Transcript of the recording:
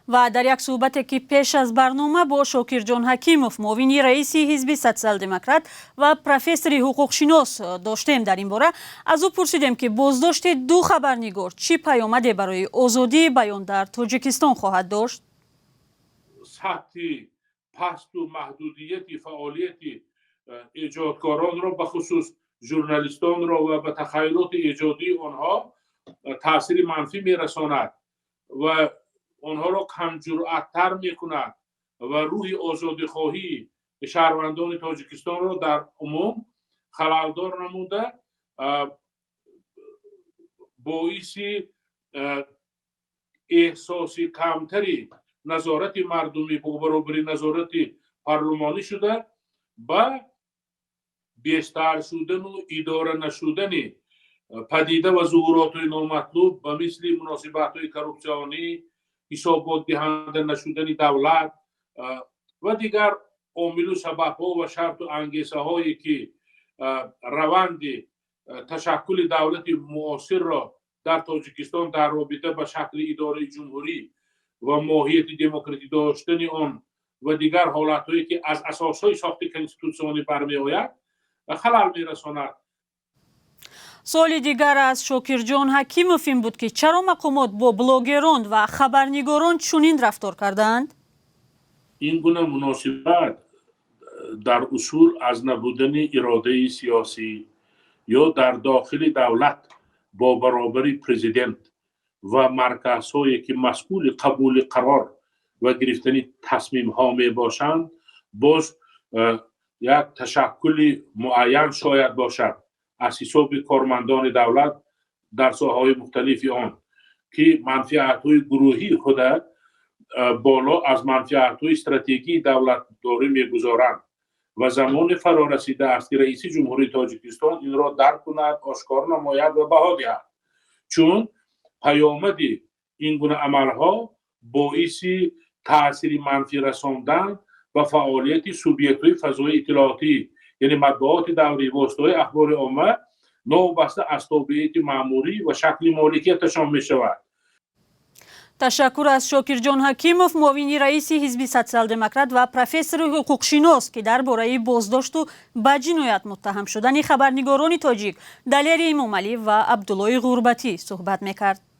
و در یک صحبتی که پیش از برنامه با شاکرجان حکیموف معاون رئیس حزب سوسیال دموکرات و پروفسور حقوق شناس داشتیم در این باره، از او پرسیدیم که بازداشت دو خبرنگار چی پیامدی برای آزادی بیان در تاجیکستان خواهد داشت؟ سطح پست و محدودیت فعالیت ایجادکاران را، به خصوص ژورنالیستان را و به تخیلات ایجادی آنها تاثیر منفی میرساند و آنها را کم جرأت‌تر میکند و روح آزادی خواهی شهروندان تاجیکستان را در عموم خللدار نموده، باعث احساس کمتری نظارت مردمی با برابری نظارت پارلمانی شده و بیشتر شدن و اداره نشدن پدیده و ظهورات نامطلوب و مثل مناسبات کروپسیونی، حسابات دهنده نشدن دولت و دیگر عامل و سبب‌ها و شرط و انگیزه هایی که روند تشکل دولت معاصر را در تاجیکستان در رابطه با شکل اداره جمهوری و ماهیت دموکراسی داشتن آن و دیگر حالت‌هایی که از اساس‌های ساخت کنستیتوسیونی برمی‌آید خلل می‌رساند. سوال دیگر از شاکرجان حکیموف این بود که چرا مقامات با بلاگران و خبرنگاران چنین رفتار کردند؟ این گونه مناسبت در اصول از نبودن اراده سیاسی یا در داخل دولت با برابری پرزیدنت و مرکزهایی که مسئول قبول قرار و گرفتن تصمیم ها می باشند، باز یک تشکل معین شاید باشد از حساب کارمندان دولت در ساحه‌های مختلف آن که منفعت‌های گروهی خود بالا از منفعت‌های استراتژیکی دولت داری می‌گذارند و زمان فرا رسیده است که رئیس جمهوری تاجیکستان این را درک کند، آشکار نماید و بها دهد، چون پیامد این گونه عملها باعث تاثیر منفی رساندن و فعالیت سوبیکت‌های فضای اطلاعاتی یعنی مطبوعات دولتی و واسطه‌های اخبار عامه نوبسته از تابعیت مأموری و شکل مالکیتشان می‌شود. تشکر از شاکرجان حکیموف معاون رئیس حزب سوسیال دموکرات و پروفسور حقوق شناس که درباره بازداشت و به جنایت متهم شدن خبرنگاران تاجیک دلیر امامعلی و عبدالله غربتی صحبت می‌کرد.